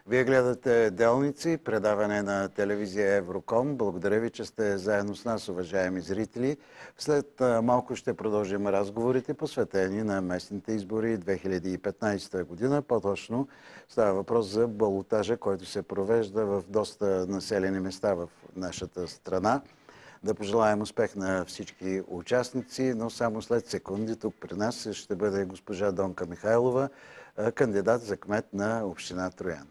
Вие гледате Делници, предаване на телевизия Евроком. Благодаря ви, че сте заедно с нас, уважаеми зрители. След малко ще продължим разговорите, посветени на местните избори 2015 година. По-точно става въпрос за балотажа, който се провежда в доста населени места в нашата страна. Да пожелаем успех на всички участници, но само след секунди тук при нас ще бъде госпожа Донка Михайлова, кандидат за кмет на община Троян.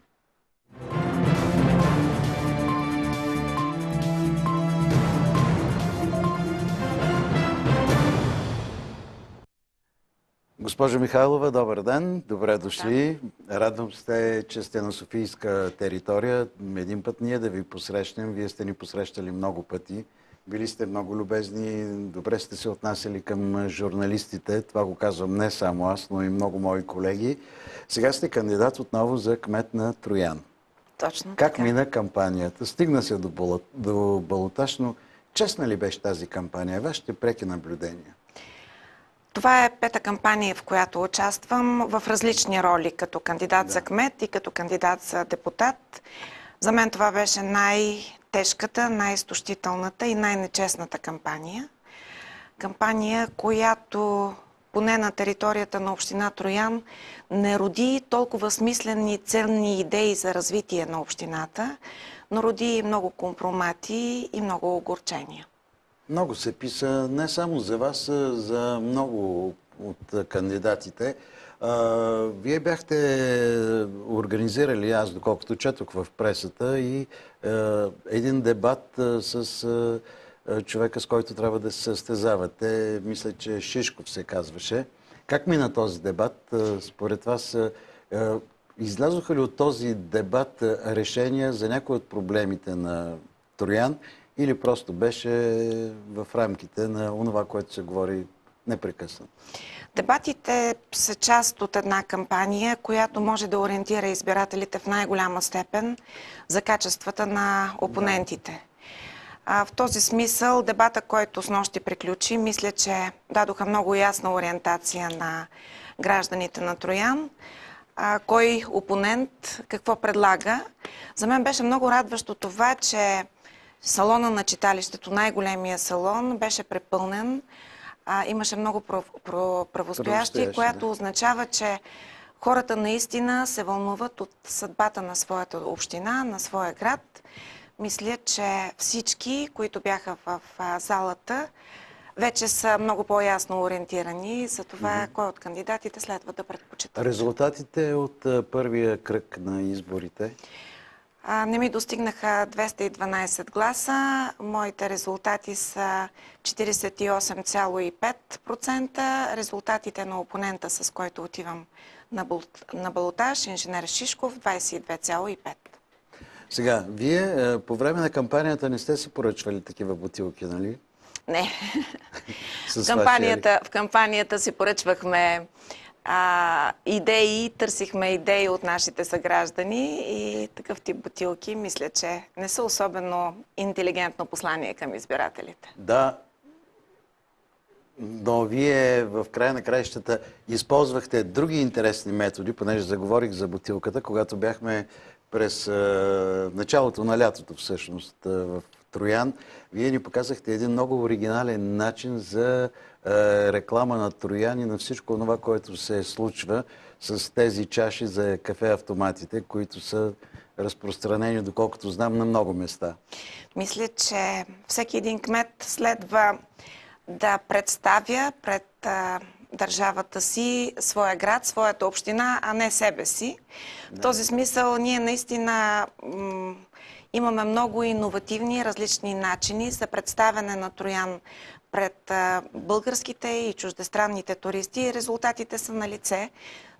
Госпожо Михайлова, добър ден, добре дошли. Радвам се, че сте на софийска територия. Един път ние да ви посрещнем, вие сте ни посрещали много пъти. Били сте много любезни, добре сте се отнасяли към журналистите. Това го казвам не само аз, но и много мои колеги. Сега сте кандидат отново за кмет на Троян. Точно Как така. мина кампанията? Стигна се до балотаж, но честна ли беше тази кампания? Вашите преки наблюдения? Това е пета кампания, в която участвам в различни роли, като кандидат за кмет и като кандидат за депутат. За мен това беше най-тежката, най-изтощителната и най-нечестната кампания. Кампания, която поне на територията на община Троян не роди толкова смислени, ценни идеи за развитие на общината, но роди много компромати и много огорчения. Много се писа не само за вас, а за много от кандидатите. Вие бяхте организирали, аз доколкото четох в пресата, и един дебат с човека, с който трябва да се състезавате. Мисля, че Шишков се казваше. Как мина този дебат? Според вас излязоха ли от този дебат решения за някои от проблемите на Троян или просто беше в рамките на онова, което се говори непрекъснато? Дебатите са част от една кампания, която може да ориентира избирателите в най-голяма степен за качествата на опонентите. В този смисъл дебата, който снощи приключи, мисля, че дадоха много ясна ориентация на гражданите на Троян. Кой опонент какво предлага. За мен беше много радващо това, че салона на читалището, най-големия салон, беше препълнен. Имаше много правостоящи, което означава, че хората наистина се вълнуват от съдбата на своята община, на своя град. Мисля, че всички, които бяха в залата, вече са много по-ясно ориентирани за това, кой от кандидатите следва да предпочитат. Резултатите от първия кръг на изборите? Не ми достигнаха 212 гласа. Моите резултати са 48,5%. Резултатите на опонента, с който отивам на балотаж, инженер Шишков, 22,5%. Сега, вие по време на кампанията не сте се поръчвали такива бутилки, нали? Не. В кампанията си поръчвахме идеи, търсихме идеи от нашите съграждани и такъв тип бутилки, мисля, че не са особено интелигентно послание към избирателите. Да, но вие в края на краищата използвахте други интересни методи, понеже заговорих за бутилката, когато бяхме през началото на лятото всъщност в Троян. Вие ни показахте един много оригинален начин за реклама на Троян и на всичко това, което се случва с тези чаши за кафе-автоматите, които са разпространени, доколкото знам, на много места. Мисля, че всеки един кмет следва да представя пред държавата си, своя град, своята община, а не себе си. В този смисъл ние наистина имаме много иновативни различни начини за представяне на Троян пред българските и чуждестранните туристи. Резултатите са на лице,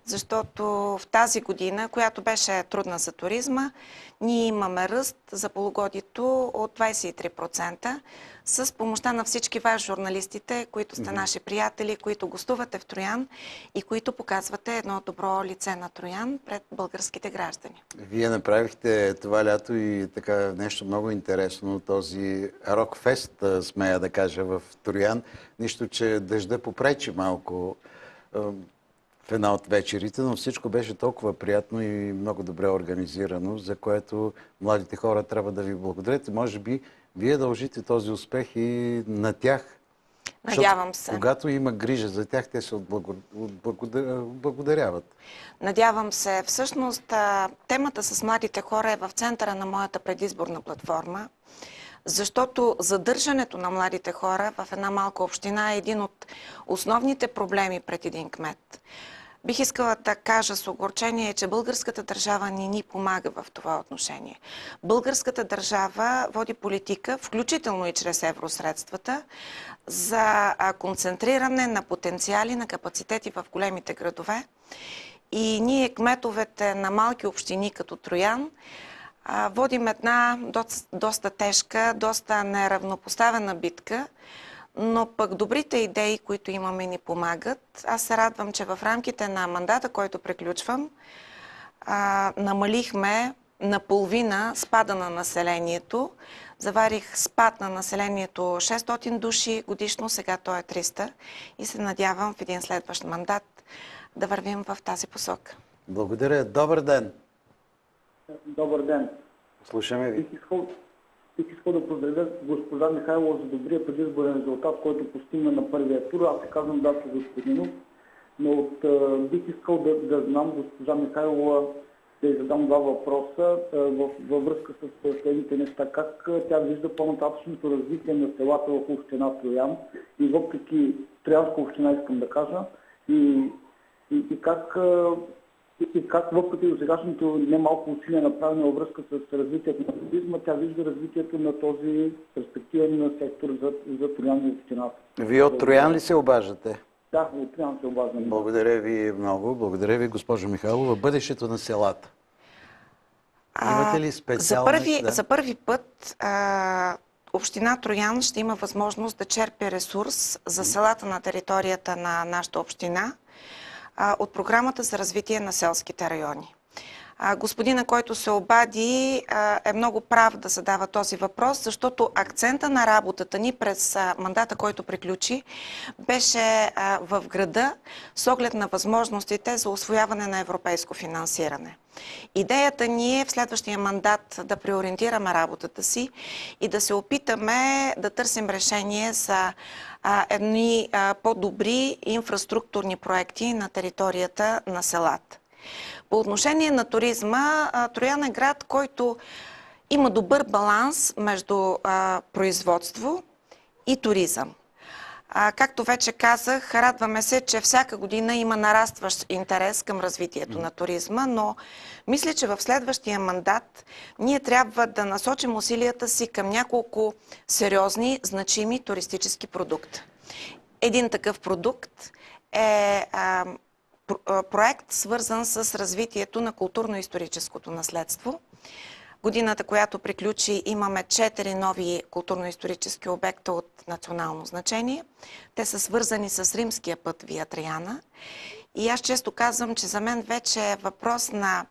защото в тази година, която беше трудна за туризма, ние имаме ръст за полугодието от 23%. С помощта на всички вас, журналистите, които сте наши приятели, които гостувате в Троян и които показвате едно добро лице на Троян пред българските граждани. Вие направихте това лято и така нещо много интересно, този рок-фест, смея да кажа, в Троян. Нищо, че дъжда попречи малко. в една от вечерите, но всичко беше толкова приятно и много добре организирано, за което младите хора трябва да ви благодарят. Може би вие дължите този успех и на тях. Надявам се. Когато има грижа за тях, те се благодаряват. Надявам се. Всъщност, темата с младите хора е в центъра на моята предизборна платформа, защото задържането на младите хора в една малка община е един от основните проблеми пред един кмет. Бих искала да кажа с огорчение, че българската държава не ни помага в това отношение. Българската държава води политика, включително и чрез евросредствата, за концентриране на потенциали, на капацитети в големите градове. И ние, кметовете на малки общини като Троян, водим една доста тежка, доста неравнопоставена битка, но пък добрите идеи, които имаме, ни помагат. Аз се радвам, че в рамките на мандата, който приключвам, намалихме наполовина спада на населението. Заварих спад на населението 600 души годишно, сега то е 300 и се надявам в един следващ мандат да вървим в тази посока. Благодаря. Добър ден. Добър ден. Слушаме ви. Бих искал да поздравя госпожа Михайлова за добрия предизборен резултат, който постигна на първия тур. Аз се казвам Дачо Господинов, но бих искал да знам госпожа Михайлова, да й задам два въпроса във връзка с следните неща. Как тя вижда по-нататъчното развитие на селата в община Троян и въпреки Троянска община, искам да кажа, и как въпреки до сегашното немалко усилие направено във връзка с развитието на туризма, тя вижда развитието на този перспективен сектор за Троян и общината. Вие от Троян ли се обаждате? Да, от Троян се обаждам. Благодаря ви много. Благодаря ви, госпожо Михайлова. Бъдещето на селата. Имате ли специални... За първи път община Троян ще има възможност да черпи ресурс за селата на територията на нашата община от програмата за развитие на селските райони. Господина, който се обади, е много прав да задава този въпрос, защото акцента на работата ни през мандата, който приключи, беше в града с оглед на възможностите за усвояване на европейско финансиране. Идеята ни е в следващия мандат да преориентираме работата си и да се опитаме да търсим решение за едни по-добри инфраструктурни проекти на територията на селата. По отношение на туризма, Троян е град, който има добър баланс между производство и туризъм. Както вече казах, радваме се, че всяка година има нарастващ интерес към развитието на туризма, но мисля, че в следващия мандат ние трябва да насочим усилията си към няколко сериозни, значими туристически продукта. Един такъв продукт е проект, свързан с развитието на културно-историческото наследство. Годината, която приключи, имаме 4 нови културно-исторически обекта от национално значение. Те са свързани с римския път Вия Траяна. И аз често казвам, че за мен вече е въпрос на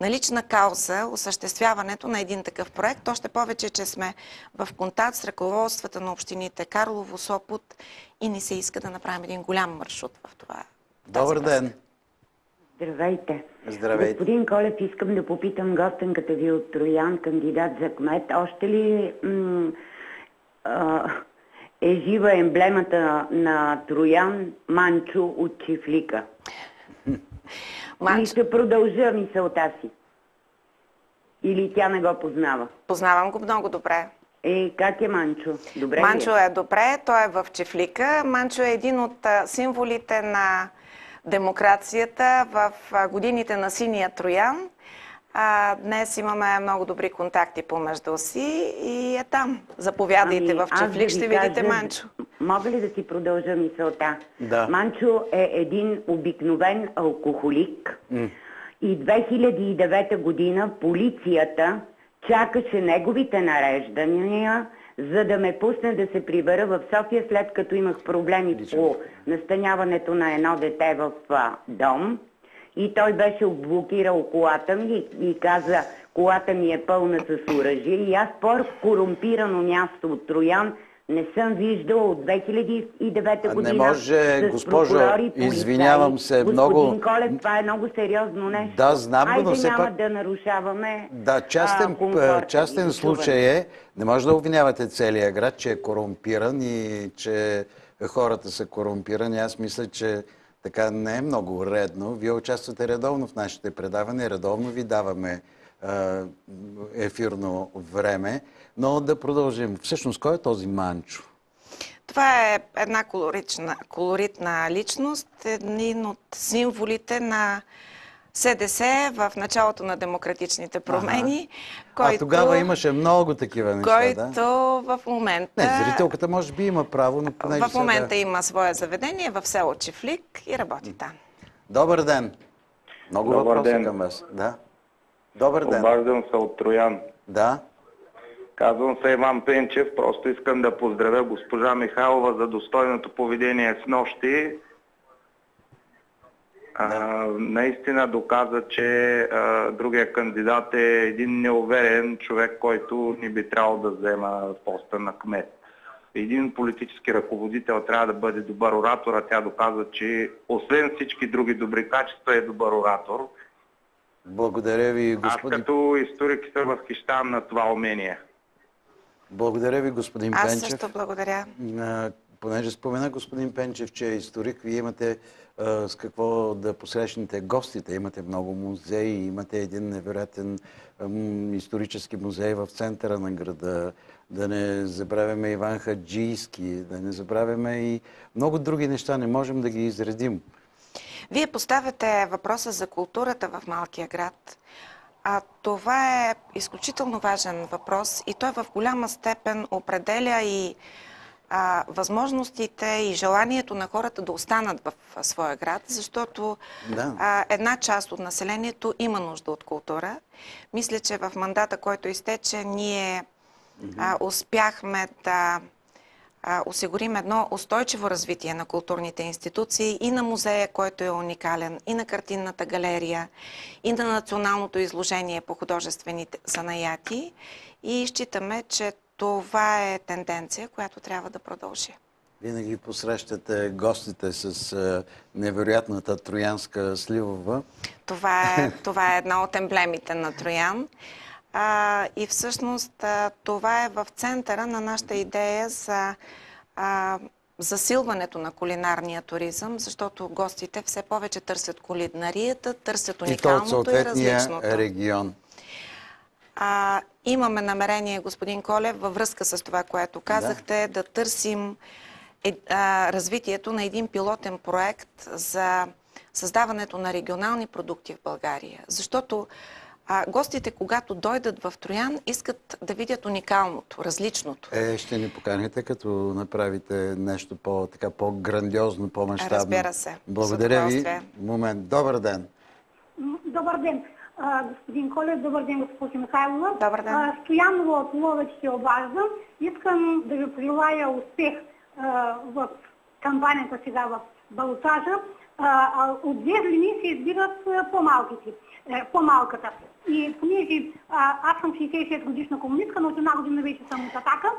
лична кауза осъществяването на един такъв проект. Още повече, че сме в контакт с ръководствата на общините Карлово, Сопот и ни се иска да направим един голям маршрут в това. Добър ден! Здравейте! Здравейте! Господин Колев, искам да попитам гостенката ви от Троян, кандидат за кмет. Още ли е жива емблемата на Троян Манчо от Чифлика? И ще продължа мисълта си. Или тя не го познава? Познавам го много добре. Как е Манчо? Добре Манчо е добре, той е в Чифлика. Манчо е един от символите на демокрацията в годините на синия Троян. Днес имаме много добри контакти помежду си и е там. Заповядайте в Чифлик, ще видите Манчо. Мога ли да си продължа мисълта? Да. Манчо е един обикновен алкохолик и 2009 година полицията чакаше неговите нареждания, за да ме пусне да се прибера в София, след като имах проблеми по настаняването на едно дете в дом. И той беше блокирал колата ми и каза, колата ми е пълна с оръжие. И аз по-корумпирано място от Троян Не съм виждала от 2009 година. Не може, с госпожо, прокурори, полицаи. извинявам се, много... Господин Колев, това е много сериозно нещо. Да, знам го, но Айде все няма пак... да нарушаваме Да, комфорта частен и случай е. Не може да обвинявате целия град, че е корумпиран и че хората са корумпирани. Аз мисля, че така не е много редно. Вие участвате редовно в нашите предавания, редовно ви даваме ефирно време, но да продължим. Всъщност, кой е този Манчо? Това е една колоритна личност, един от символите на СДС в началото на демократичните промени, който... тогава имаше много такива неща, който в момента... Не, зрителката може би има право, но понеже в момента има свое заведение в село Чифлик и работи там. Добър ден! Много въпроси към вас. Да. Добър ден. Обаждам се от Троян. Да. Казвам се Иван Пенчев. Просто искам да поздравя госпожа Михайлова за достойното поведение с нощи. Наистина доказа, че другия кандидат е един неуверен човек, който не би трябвало да взема поста на кмет. Един политически ръководител трябва да бъде добър оратор, а тя доказва, че освен всички други добри качества е добър оратор. Благодаря ви, господин... Аз като историк се възхищавам на това умение. Благодаря ви, господин Пенчев. Аз също благодаря. Понеже спомена господин Пенчев, че е историк, вие имате с какво да посрещнете гостите. Имате много музеи, имате един невероятен исторически музей в центъра на града. Да не забравяме Иван Хаджийски, да не забравяме и много други неща. Не можем да ги изредим. Вие поставяте въпроса за културата в малкия град. Това е изключително важен въпрос и той в голяма степен определя и възможностите и желанието на хората да останат в своя град, защото една част от населението има нужда от култура. Мисля, че в мандата, който изтече, ние успяхме да осигурим едно устойчиво развитие на културните институции и на музея, който е уникален, и на картинната галерия, и на националното изложение по художествените занаяти. И считаме, че това е тенденция, която трябва да продължи. Винаги посрещате гостите с невероятната троянска сливова. Това е една от емблемите на Троян. И всъщност това е в центъра на нашата идея за засилването на кулинарния туризъм, защото гостите все повече търсят кулинарията, търсят уникалното и различното. Регион. Имаме намерение, господин Колев, във връзка с това, което казахте, да търсим развитието на един пилотен проект за създаването на регионални продукти в България. Защото гостите, когато дойдат в Троян, искат да видят уникалното, различното. Ще ни поканите, като направите нещо по-грандиозно, по-мащабно. Разбира се. Благодаря ви. Момент. Добър ден. Добър ден, господин Колев. Добър ден, госпожа Михайлова. Добър ден. Стоянова от Ловеч се обаждам. Искам да ви пожелая успех в кампанията сега в балотажа. От две жени се избират по-малката. И понеже аз съм 66 годишна комунистка, но от една година вече съм от Атака,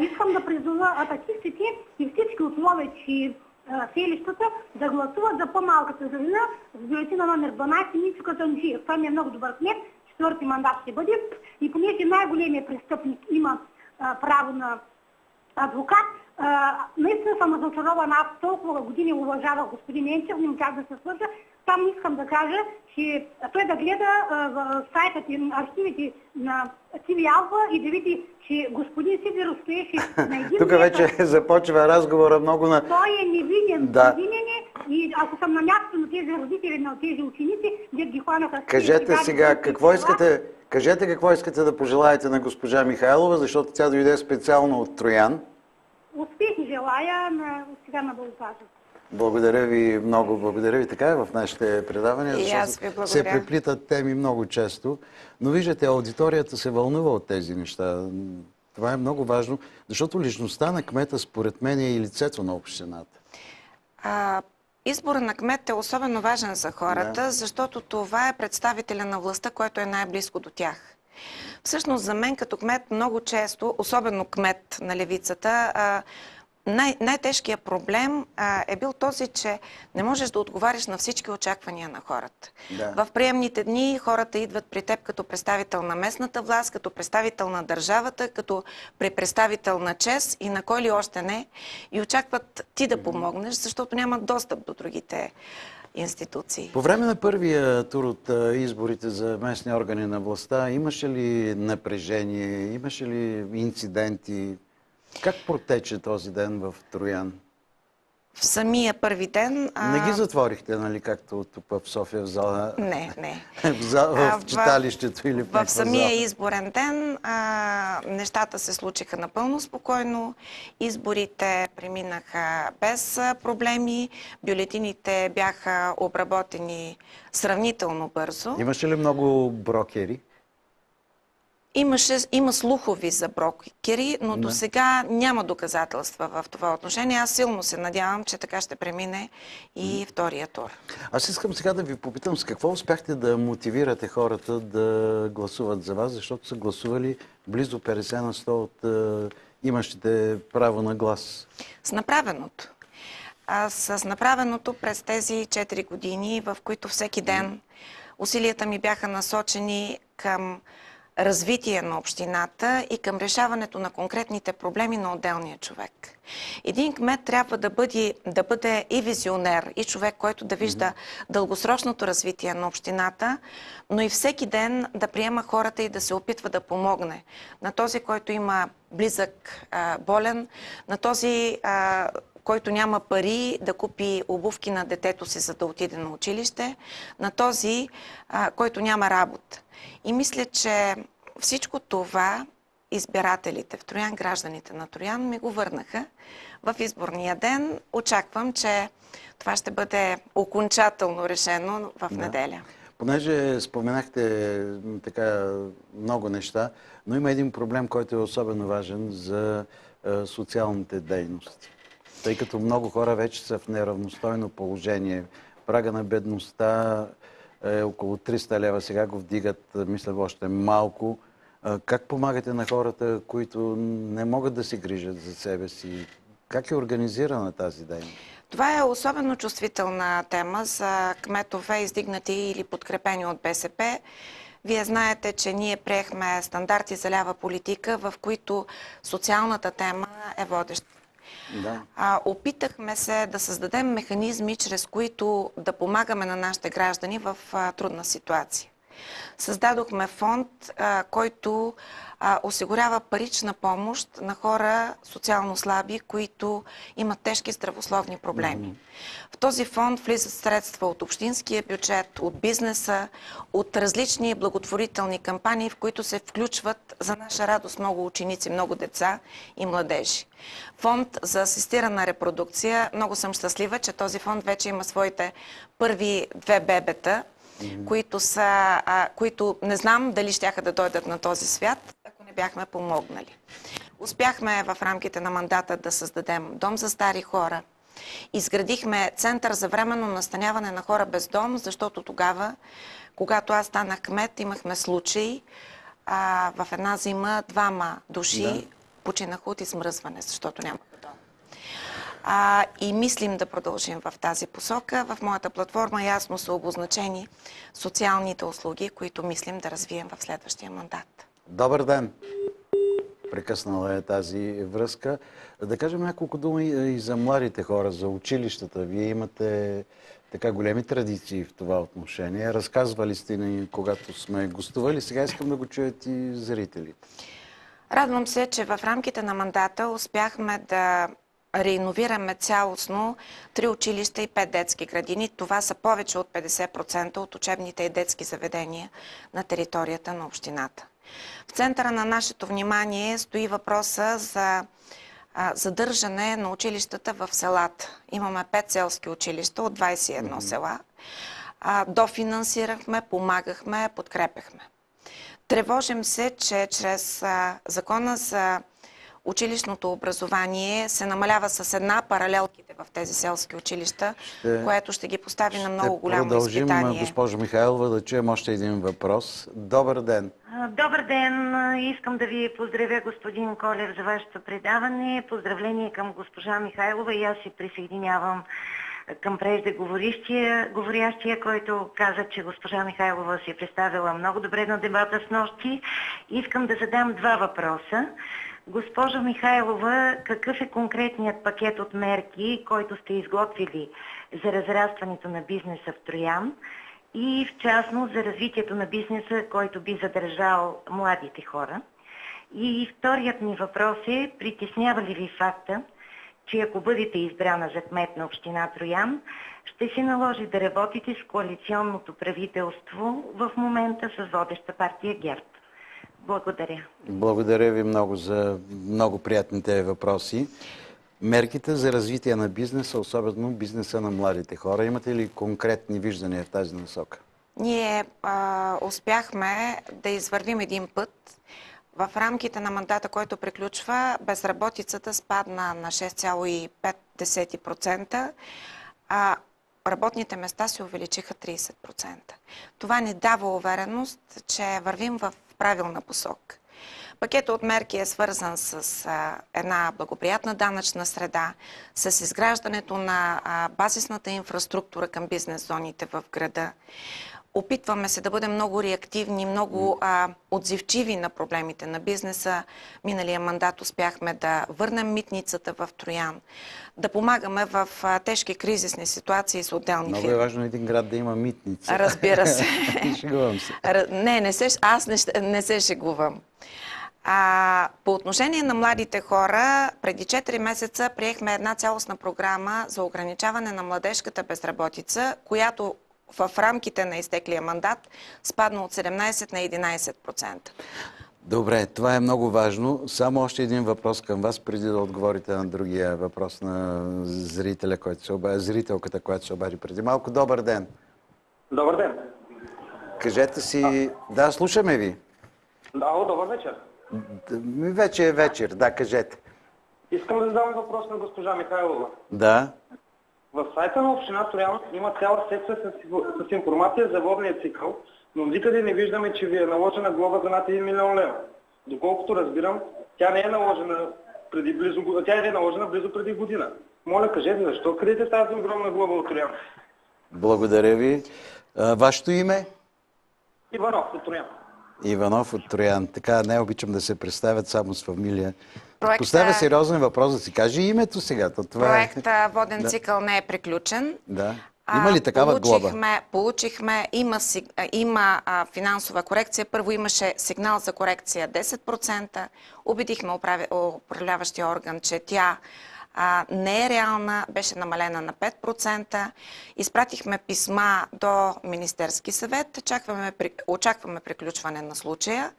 искам да призова атакистите и всички от Ловеч и селищата да гласуват за по-малката жена с бюлетина номер 12 Ничука Танджиев. Това ми е много добър кмет, 4-ти мандат ще бъде. И понеже най-големият престъпник има право на адвокат, наистина съм разочарована. Аз толкова години уважавах господин Енчев, не можах да се свържа. Там искам да кажа, че той да гледа в сайтът и архивите на ТВ Алфа и да види, че господин Сидеров стоеше на един Тук вече започва разговора много на... Той е невиден. Невиден е и ако съм на място на тези родители, на тези ученици, дед ги хванаха... Кажете сега, кажете какво искате да пожелаете на госпожа Михайлова, защото тя дойде специално от Троян. Успехи желая сега на балотажа. Благодаря ви много, благодаря ви. Така е в нашите предавания, защото се преплитат теми много често. Но виждате, аудиторията се вълнува от тези неща. Това е много важно, защото личността на кмета, според мен, е и лицето на общината. Избора на кмет е особено важен за хората, защото това е представителя на властта, който е най-близко до тях. Всъщност за мен като кмет много често, особено кмет на левицата, най-тежкият проблем е бил този, че не можеш да отговариш на всички очаквания на хората. Да. В приемните дни хората идват при теб като представител на местната власт, като представител на държавата, като представител на ЧЕЗ и на кой ли още не, и очакват ти да помогнеш, защото нямат достъп до другите институции. По време на първия тур от изборите за местни органи на властта, имаше ли напрежение, имаше ли инциденти? Как протече този ден в Троян? В самия първи ден... Не ги затворихте, нали, както тук в София в зала? Не. В читалището или в самия изборен ден нещата се случиха напълно спокойно. Изборите преминаха без проблеми. Бюлетините бяха обработени сравнително бързо. Имаше ли много брокери? Има слухови за брокери, но до сега няма доказателства в това отношение. Аз силно се надявам, че така ще премине и втория тур. Аз искам сега да ви попитам с какво успяхте да мотивирате хората да гласуват за вас, защото са гласували близо 50 на 100 от имащите право на глас. С направеното. С направеното през тези 4 години, в които всеки ден усилията ми бяха насочени към развитие на общината и към решаването на конкретните проблеми на отделния човек. Един кмет трябва да бъде и визионер, и човек, който да вижда дългосрочното развитие на общината, но и всеки ден да приема хората и да се опитва да помогне на този, който има близък болен, на този, който няма пари да купи обувки на детето си, за да отиде на училище, на този, който няма работа. И мисля, че всичко това избирателите в Троян, гражданите на Троян ми го върнаха в изборния ден. Очаквам, че това ще бъде окончателно решено в неделя. Понеже споменахте така много неща, но има един проблем, който е особено важен за социалните дейности. Тъй като много хора вече са в неравностойно положение. Прага на бедността е около 300 лева. Сега го вдигат, мисля, още малко. Как помагате на хората, които не могат да се грижат за себе си? Как е организирана тази дейност? Това е особено чувствителна тема за кметове, издигнати или подкрепени от БСП. Вие знаете, че ние приехме стандарти за лява политика, в които социалната тема е водеща. Да. Опитахме се да създадем механизми, чрез които да помагаме на нашите граждани в трудна ситуация. Създадохме фонд, който осигурява парична помощ на хора социално слаби, които имат тежки здравословни проблеми. В този фонд влизат средства от общинския бюджет, от бизнеса, от различни благотворителни кампании, в които се включват за наша радост много ученици, много деца и младежи. Фонд за асистирана репродукция. Много съм щастлива, че този фонд вече има своите първи 2 бебета, които не знам дали щяха да дойдат на този свят, ако не бяхме помогнали. Успяхме в рамките на мандата да създадем дом за стари хора. Изградихме център за временно настаняване на хора без дом, защото тогава, когато аз станах кмет, имахме случай в една зима 2 души починаха от измръзване, защото нямаха дом. И мислим да продължим в тази посока. В моята платформа ясно са обозначени социалните услуги, които мислим да развием в следващия мандат. Добър ден! Прекъснала е тази връзка. Да кажем няколко думи и за младите хора, за училищата. Вие имате така големи традиции в това отношение. Разказвали сте ни, когато сме гостували. Сега искам да го чуят и зрителите. Радвам се, че в рамките на мандата успяхме да реиновираме цялостно 3 училища и 5 детски градини. Това са повече от 50% от учебните и детски заведения на територията на общината. В центъра на нашето внимание стои въпроса за задържане на училищата в селата. Имаме 5 селски училища от 21 села. Дофинансирахме, помагахме, подкрепяхме. Тревожим се, че чрез закона за училищното образование се намалява с една, паралелките в тези селски училища, което ще ги постави на много голямо продължим, изпитание. госпожо Михайлова, да чуем още един въпрос. Добър ден! Добър ден! Искам да ви поздравя, господин Колев, за вашето предаване. Поздравление към госпожа Михайлова и аз се присъединявам към преждеговорящия, който каза, че госпожа Михайлова си представила много добре на дебата с нощи. Искам да задам два въпроса. Госпожо Михайлова, какъв е конкретният пакет от мерки, който сте изготвили за разрастването на бизнеса в Троян и в частност за развитието на бизнеса, който би задържал младите хора? И вторият ми въпрос е, притеснява ли ви факта, че ако бъдете избрана за кмет на община Троян, ще се наложи да работите с коалиционното правителство в момента с водеща партия ГЕРБ? Благодаря. Благодаря ви много за много приятните въпроси. Мерките за развитие на бизнеса, особено бизнеса на младите хора, имате ли конкретни виждания в тази насока? Ние успяхме да извървим един път. В рамките на мандата, който приключва, безработицата спадна на 6,5%, а работните места се увеличиха 30%. Това ни дава увереност, че вървим в правилна посока. Пакетът от мерки е свързан с една благоприятна данъчна среда, с изграждането на базисната инфраструктура към бизнес зоните в града. Опитваме се да бъдем много реактивни, много отзивчиви на проблемите на бизнеса. Миналия мандат успяхме да върнем митницата в Троян, да помагаме в тежки кризисни ситуации с отделни фирми. Много е важно един град да има митница. Разбира се. Шегувам се. Аз не се шегувам. По отношение на младите хора, преди 4 месеца приехме една цялостна програма за ограничаване на младежката безработица, която в рамките на изтеклия мандат спадна от 17 на 11%. Добре, това е много важно. Само още един въпрос към вас, преди да отговорите на другия въпрос на зрителката, която се обади преди малко. Добър ден! Добър ден! Кажете си... Да, слушаме ви. Ало, добър вечер! Вече е вечер, да, кажете. Искам да задам въпрос на госпожа Михайлова. Да. В сайта на община Троян има цяла секция с информация за водния цикъл, но никъде не виждаме, че ви е наложена глоба за над 1 милион лева. Доколкото разбирам, тя не е наложена близо преди година. Моля, кажете, защо криете тази огромна глоба от Троян? Благодаря ви. Вашето име? Иванов от Троян. Иванов от Троян. Така, не обичам да се представят само с фамилия. Поставя сериозен въпрос да си каже името сега. Проектът Воден цикъл не е приключен. Да. Има ли такава глоба? Получихме, има финансова корекция. Първо имаше сигнал за корекция 10%. Убедихме управляващия орган, че тя не е реална, беше намалена на 5%. Изпратихме писма до Министерски съвет. Очакваме приключване на случая.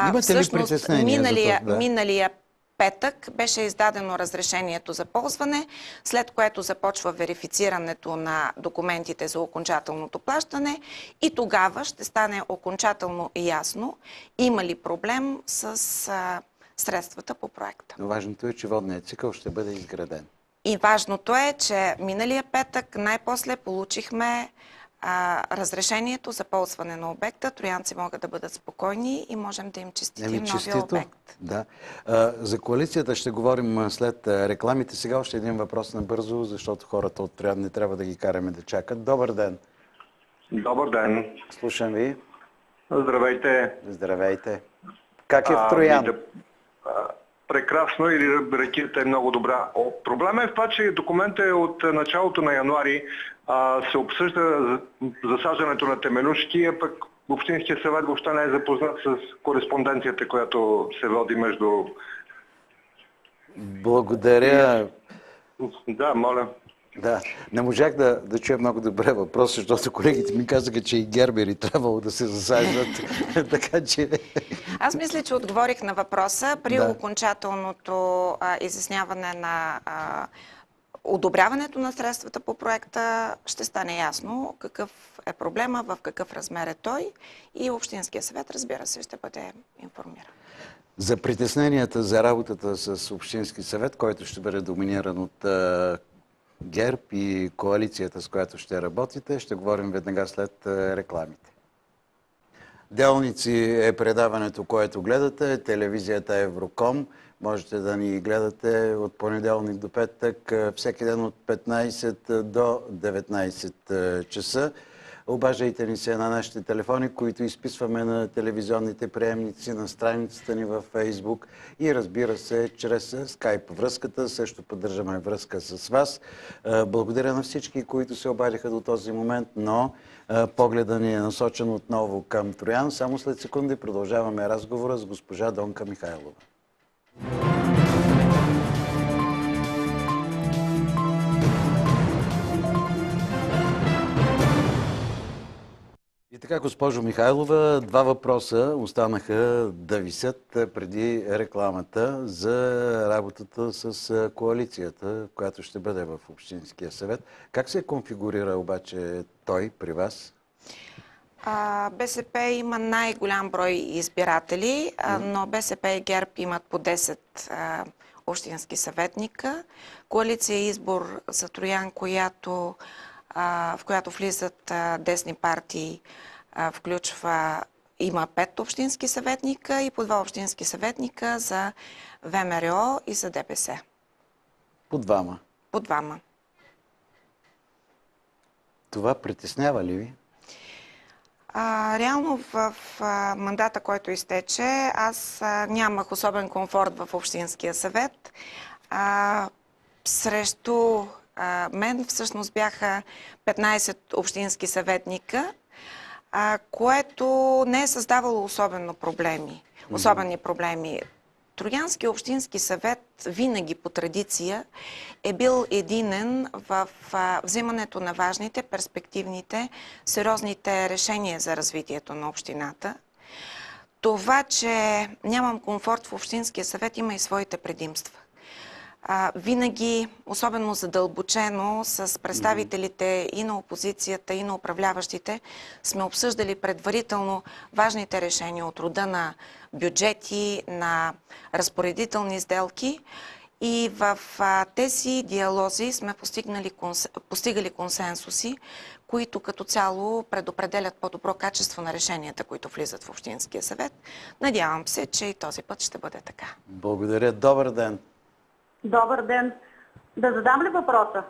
Имате ли притеснение? Миналия петък беше издадено разрешението за ползване, след което започва верифицирането на документите за окончателното плащане и тогава ще стане окончателно ясно има ли проблем с средствата по проекта. Но важното е, че водният цикъл ще бъде изграден. И важното е, че миналия петък най-после получихме разрешението за ползване на обекта. Троянци могат да бъдат спокойни и можем да им честитим новия обект. Да. За коалицията ще говорим след рекламите. Сега още един въпрос набързо, защото хората от Троян не трябва да ги караме да чакат. Добър ден! Добър ден! Слушам ви. Здравейте! Здравейте! Как е в Троян? Прекрасно, или рекията е много добра. Проблема е в това, че документът е от началото на януари. Се обсъжда засаждането на теменушки, а пък Общинския съвет въобще не е запознат с кореспонденцията, която се води между... Благодаря. Да, моля. Да, не можах да чуя много добре въпрос, защото колегите ми казаха, че и гербери трябвало да се засаждат. Така че... Аз мисля, че отговорих на въпроса. При окончателното изясняване на одобряването на средствата по проекта ще стане ясно какъв е проблема, в какъв размер е той и Общинския съвет, разбира се, ще бъде информиран. За притесненията за работата с Общински съвет, който ще бъде доминиран от ГЕРБ и коалицията, с която ще работите, ще говорим веднага след рекламите. Делници е предаването, което гледате, телевизията Евроком. Можете да ни гледате от понеделник до петък, всеки ден от 15 до 19 часа. Обаждайте ни се на нашите телефони, които изписваме на телевизионните приемници, на страницата ни във Фейсбук и разбира се, чрез скайп връзката. Също поддържаме връзка с вас. Благодаря на всички, които се обадиха до този момент, но погледа ни е насочен отново към Троян. Само след секунди продължаваме разговора с госпожа Донка Михайлова. И така, госпожо Михайлова, два въпроса останаха да висят преди рекламата за работата с коалицията, която ще бъде в Общинския съвет. Как се конфигурира обаче той при вас? БСП има най-голям брой избиратели, но БСП и ГЕРБ имат по 10 общински съветника. Коалиция Избор за Троян, в която влизат десни партии, има 5 общински съветника и по 2 общински съветника за ВМРО и за ДПС. По двама? По двама. Това притеснява ли ви? Реално в мандата, който изтече, аз нямах особен комфорт в Общинския съвет. Срещу мен всъщност бяха 15 общински съветника, което не е създавало особени проблеми. Троянски общински съвет винаги по традиция е бил единен в взимането на важните, перспективните, сериозните решения за развитието на общината. Това, че нямам комфорт в Общинския съвет, има и своите предимства. Винаги, особено задълбочено, с представителите и на опозицията, и на управляващите, сме обсъждали предварително важните решения от рода на бюджети, на разпоредителни сделки и в тези диалози сме постигали консенсуси, които като цяло предопределят по-добро качество на решенията, които влизат в Общинския съвет. Надявам се, че и този път ще бъде така. Благодаря. Добър ден. Добър ден. Да задам ли въпроса?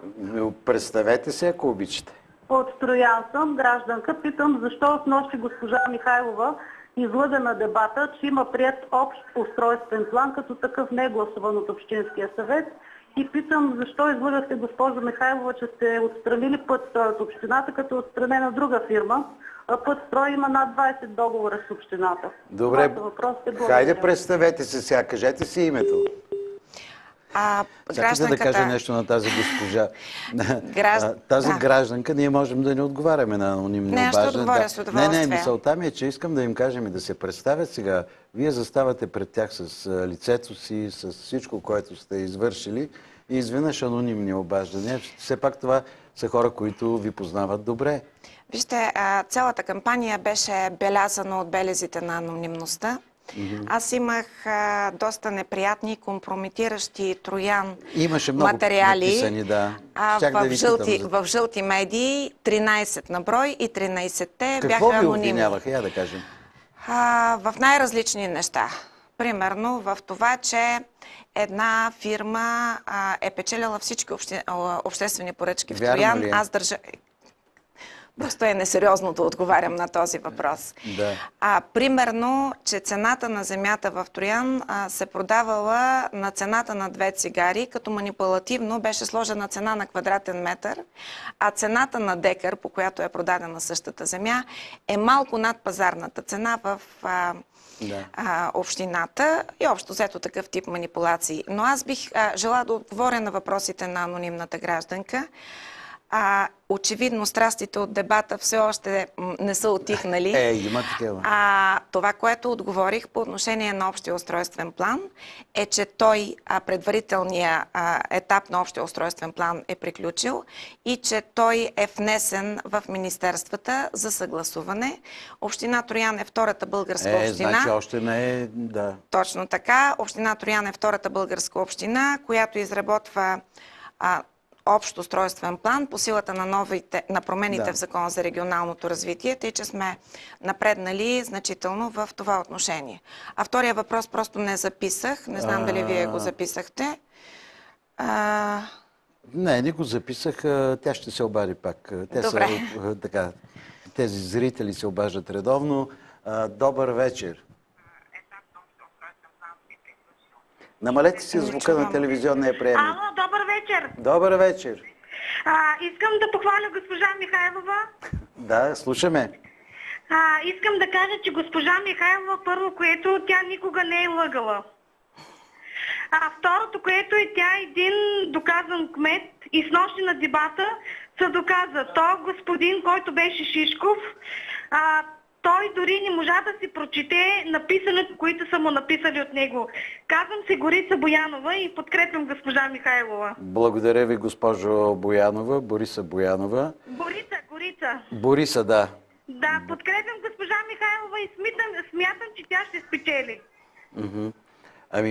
Представете се, ако обичате. От Троян съм, гражданка. Питам защо снощи госпожа Михайлова излъга на дебата, че има приет общ устройствен план, като такъв не е гласуван от Общинския съвет. И питам защо излъгахте, госпожо Михайлова, че сте отстранили Пътстрой от общината, като е отстранена друга фирма. Пътстрой има над 20 договора с общината. Добре, хайде представете се сега, кажете си името. Чакайте да кажа нещо на тази госпожа. Тази гражданка, ние можем да не отговаряме на анонимни обаждания. Не, ще отговоря с удоволствие. Не, мисълта ми е, че искам да им кажем и да се представят сега. Вие заставате пред тях с лицето си, с всичко, което сте извършили и изведнъж анонимни обаждания. Все пак това са хора, които ви познават добре. Вижте, цялата кампания беше белязана от белезите на анонимността. Аз имах доста неприятни, компрометиращи Троян материали написани, да. В жълти медии, 13 на брой и 13-те бяха анонимни. Какво ви анонимни. обвиняваха, я да кажем? В най-различни неща. Примерно в това, че една фирма е печелила всички обществени поръчки в Троян. Аз държа... Просто е несериозно да отговарям на този въпрос. Да. Примерно, че цената на земята в Троян се продавала на цената на 2 цигари, като манипулативно беше сложена цена на квадратен метър, а цената на декар, по която е продадена същата земя, е малко над пазарната цена в общината и общо взето такъв тип манипулации. Но аз бих желала да отговоря на въпросите на анонимната гражданка. Очевидно страстите от дебата все още не са отихнали. Има такива. Това, което отговорих по отношение на общия устройствен план, е, че той, предварителният етап на общия устройствен план е приключил и че той е внесен в министерствата за съгласуване. Община Троян е втората българска община. Значи още не е, да. Точно така. Община Троян е втората българска община, която изработва общ устройствен план по силата на промените в Закона за регионалното развитие, тъй че сме напреднали значително в това отношение. А втория въпрос просто не записах. Не знам дали вие го записахте. Не го записах. Тя ще се обади пак. Добре. Тези зрители се обаждат редовно. Добър вечер. Намалете си звука на телевизионния приемник. Ало, добър вечер. Добър вечер. Искам да похваля госпожа Михайлова. Да, слушаме. Искам да кажа, че госпожа Михайлова, първо, което тя никога не е лъгала. Второто, което е, тя е един доказан кмет и с нощи на дебата се доказа. Господин, който беше Шишков, той дори не можа да си прочете написането, които са му написали от него. Казвам се Горица Боянова и подкрепям госпожа Михайлова. Благодаря ви, госпожо Боянова. Бориса Боянова. Горица. Бориса, да. Да, подкрепям госпожа Михайлова и смятам, че тя ще спечели.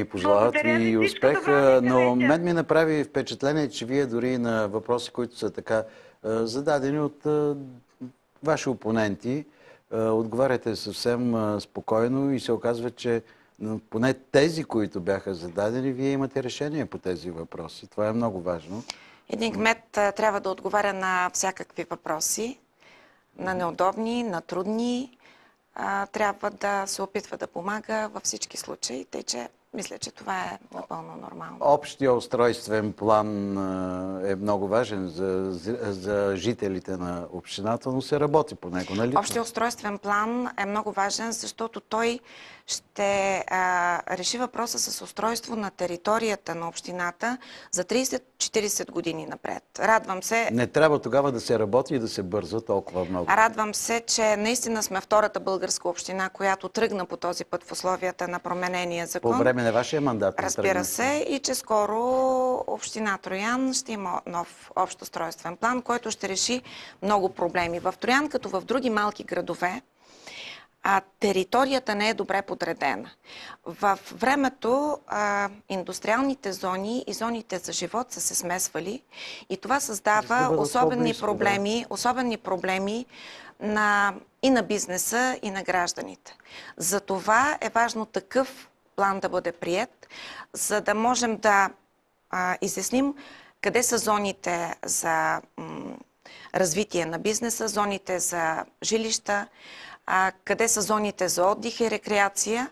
Пожелават ви и успех, но мен ми направи впечатление, че вие дори на въпроси, които са така зададени от ваши опоненти, отговаряте съвсем спокойно и се оказва, че поне тези, които бяха зададени, вие имате решение по тези въпроси. Това е много важно. Един кмет трябва да отговаря на всякакви въпроси, на неудобни, на трудни. Трябва да се опитва да помага във всички случаи, тъй че мисля, че това е напълно нормално. Общия устройствен план е много важен за жителите на общината, но се работи по него, нали? Общия устройствен план е много важен, защото той ще реши въпроса с устройство на територията на общината за 30-40 години напред. Радвам се... Не трябва тогава да се работи и да се бърза толкова много. Радвам се, че наистина сме втората българска община, която тръгна по този път в условията на променения закон. По време на вашия мандат. Разбира се, и че скоро община Троян ще има нов общ устройствен план, който ще реши много проблеми. В Троян, като в други малки градове, територията не е добре подредена. В времето индустриалните зони и зоните за живот са се смесвали и това създава особени проблеми и на бизнеса, и на гражданите. Затова е важно такъв план да бъде приет, за да можем да изясним къде са зоните за развитие на бизнеса, зоните за жилища, къде са зоните за отдих и рекреация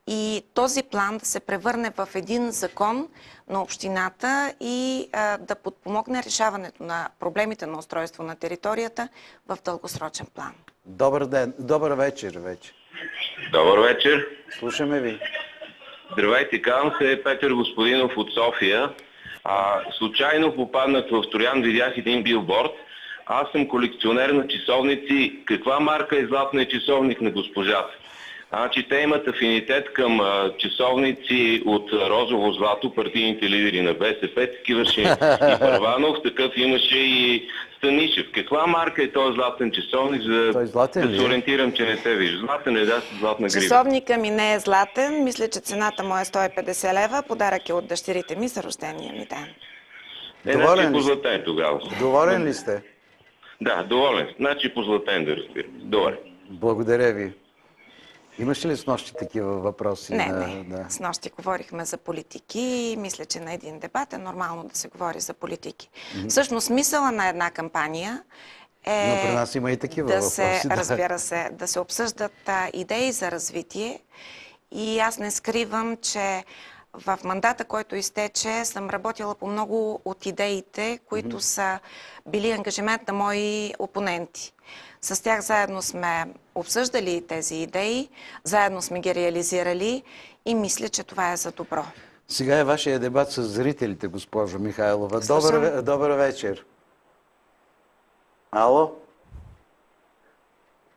и този план да се превърне в един закон на общината и да подпомогне решаването на проблемите на устройство на територията в дългосрочен план. Добър ден, добър вечер вече. Добър вечер. Слушаме ви. Здравейте, казвам се Петър Господинов от София. Случайно попаднах в Троян, видях един билборд. Аз съм колекционер на часовници. Каква марка е златният часовник на госпожата? Те имат афинитет към часовници от розово злато, партийните лидери на БСП, такива ще и Първанов, такъв имаше и Станишев. Каква марка е този златен часовник, за да се ориентирам, че не се вижда? Златен е, да, златна грива. Часовника ми не е златен, мисля, че цената му е 150 лева, подарък е от дъщерите ми за рождения ми ден. Значи позлатен тогава. Доволен ли сте? Да, доволен. Значи позлатен да разбирам. Добре. Благодаря ви. Имаше ли с нощи такива въпроси? Не. С нощи говорихме за политики и мисля, че на един дебат е нормално да се говори за политики. Всъщност, смисъла на една кампания е но при нас има и такива въпроси. Разбира се, да се обсъждат идеи за развитие и аз не скривам, че в мандата, който изтече, съм работила по много от идеите, които са били ангажимент на мои опоненти. С тях заедно сме обсъждали тези идеи, заедно сме ги реализирали и мисля, че това е за добро. Сега е вашия дебат с зрителите, госпожо Михайлова. Добър вечер. Ало?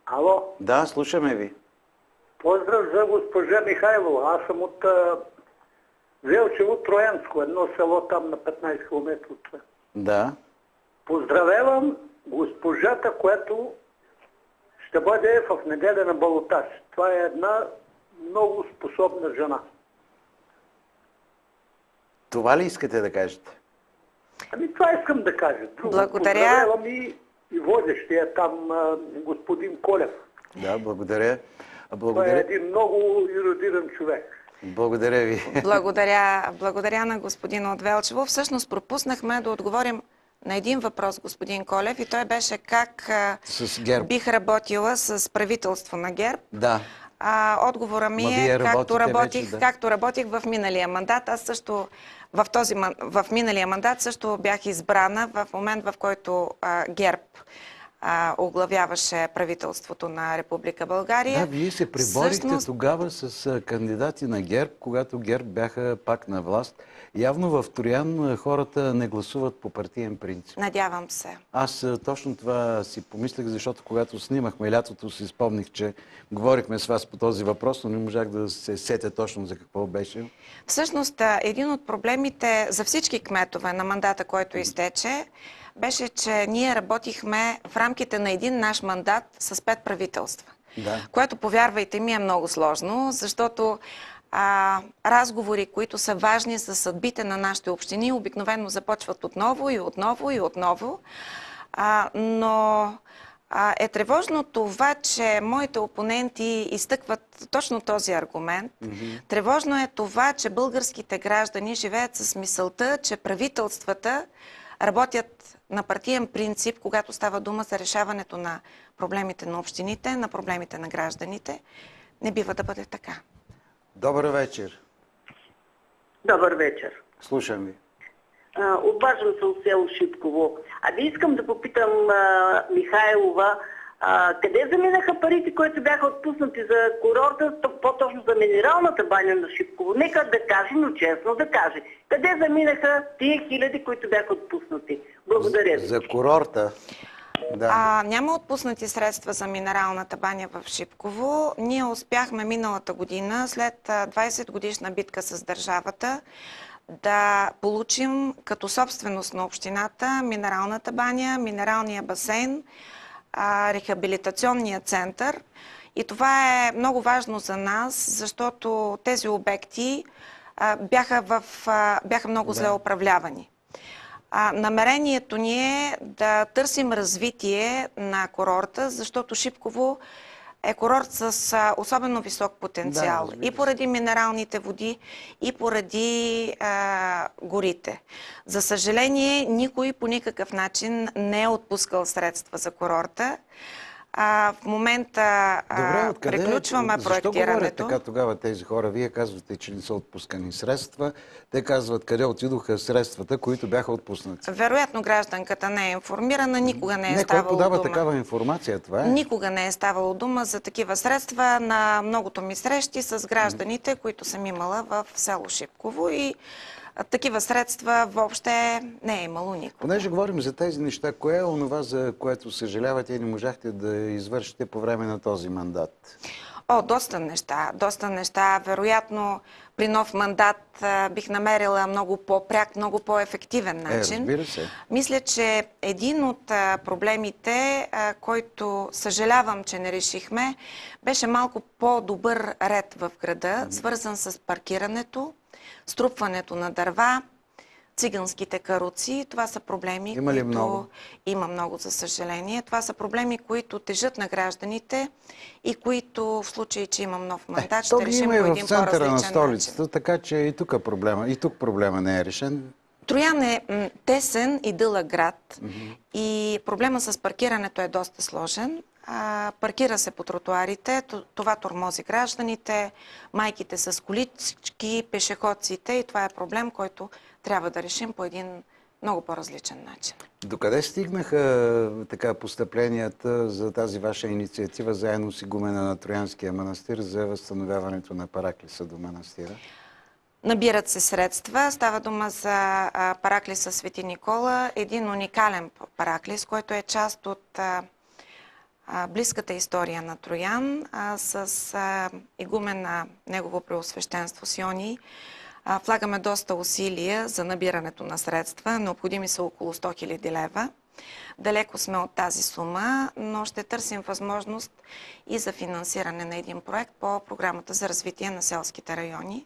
Ало, Да, слушаме ви. поздрав за госпожа Михайлова. Аз съм от Велчево, Троянско, едно село там на 15 км от това. Да. Поздравявам госпожата, която ще бъде в неделя на балотаж. Това е една много способна жена. Това ли искате да кажете? Ами това искам да кажа. Друго. Благодаря. Поздравявам и водещия там, господин Колев. Да, благодаря. Това е един много ерудиран човек. Благодаря ви. Благодаря на господина от Велчево. Всъщност пропуснахме да отговорим на един въпрос, господин Колев, и той беше как бих работила с правителство на ГЕРБ. Да. Отговора ми вие е работите както работих в миналия мандат. Аз също в миналия мандат също бях избрана в момент, в който ГЕРБ оглавяваше правителството на Република България. Да, вие се преборихте тогава с кандидати на ГЕРБ, когато ГЕРБ бяха пак на власт. Явно в Троян хората не гласуват по партиен принцип. Надявам се. Аз точно това си помислях, защото когато снимахме лятото, си спомних, че говорихме с вас по този въпрос, но не можах да се сетя точно за какво беше. Всъщност, един от проблемите за всички кметове на мандата, който изтече, беше, че ние работихме в рамките на един наш мандат с 5 правителства. Да. Което, повярвайте ми, е много сложно, защото разговори, които са важни за съдбите на нашите общини, обикновено започват отново и отново и отново. Но е тревожно това, че моите опоненти изтъкват точно този аргумент. Тревожно е това, че българските граждани живеят с мисълта, че правителствата работят на партиен принцип, когато става дума за решаването на проблемите на общините, на проблемите на гражданите. Не бива да бъде така. Добър вечер. Добър вечер. Слушам ви. Обаждам се от село Шипково. Искам да попитам Михайлова, къде заминаха парите, които бяха отпуснати за курорта, по-точно за минералната баня на Шипково? Нека да каже, но честно да каже. Къде заминаха тия хиляди, които бяха отпуснати? Благодаря ви. За курорта? Да. Няма отпуснати средства за минералната баня в Шипково. Ние успяхме миналата година, след 20 годишна битка с държавата, да получим като собственост на общината минералната баня, минералния басейн, рехабилитационния център. И това е много важно за нас, защото тези обекти бяха много зле управлявани. Намерението ни е да търсим развитие на курорта, защото Шипково е курорт с особено висок потенциал. И поради минералните води, и поради горите. За съжаление, никой по никакъв начин не е отпускал средства за курорта. В момента приключваме проектирането. Защо говорят така тогава тези хора? Вие казвате, че не са отпускани средства. Те казват къде отидоха средствата, които бяха отпуснати. Вероятно гражданката не е информирана, никога не е ставало кой подава дума. такава информация? Това е? Никога не е ставало дума за такива средства на многото ми срещи с гражданите, които съм имала в село Шипково, и такива средства въобще не е имало никога. Понеже говорим за тези неща, кое е онова, за което съжалявате и не можахте да извършите по време на този мандат? Доста неща. Вероятно при нов мандат бих намерила много по-пряк, много по-ефективен начин. Разбира се. Мисля, че един от проблемите, който съжалявам, че не решихме, беше малко по-добър ред в града, свързан с паркирането, струпването на дърва, циганските каруци. Това са проблеми, Има ли много? Има много, за съжаление. Това са проблеми, които тежат на гражданите и които в случай, че имам нов мандат, ще решим по един по-различен начин. То ги има и в центъра на столицата, така че и тук проблема не е решен. Троян е тесен и дълъг град и проблема с паркирането е доста сложен. Паркира се по тротуарите, това тормози гражданите, майките с колички, пешеходците, и това е проблем, който трябва да решим по един много по-различен начин. Докъде стигнаха така постъпленията за тази ваша инициатива заедно с игумена на Троянския манастир за възстановяването на параклиса до манастира? Набират се средства. Става дума за параклиса Свети Никола, един уникален параклис, който е част от близката история на Троян, с игумен на Негово Преосвещенство Сионий. Влагаме доста усилия за набирането на средства. Необходими са около 100 000 лева. Далеко сме от тази сума, но ще търсим възможност и за финансиране на един проект по програмата за развитие на селските райони.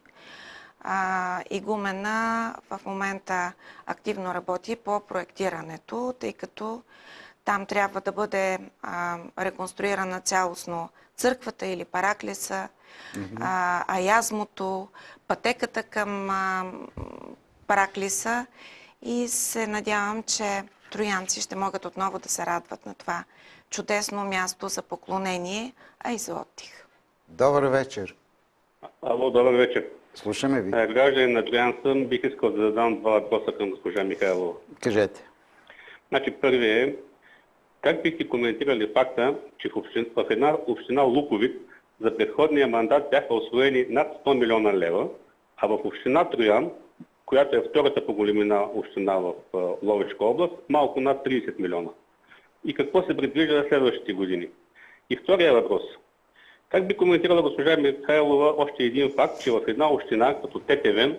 Игумена в момента активно работи по проектирането, тъй като там трябва да бъде реконструирана цялостно църквата или параклиса, аязмото, пътеката към параклиса и се надявам, че троянци ще могат отново да се радват на това чудесно място за поклонение, а и за отдих. Добър вечер. Алло, добър вечер. Слушаме ви. Гражданин на Троян съм, бих искал да задам два въпроса към госпожа Михайлова. Кажете. Значи първи е, как бихте коментирали факта, че в една община Луковит за предходния мандат бяха усвоени над 100 милиона лева, а в община Троян, която е втората по големина община в Ловешка област, малко над 30 милиона. И какво се предвижда за следващите години? И втория въпрос. Как би коментирала госпожа Михайлова още един факт, че в една община, като Тетевен,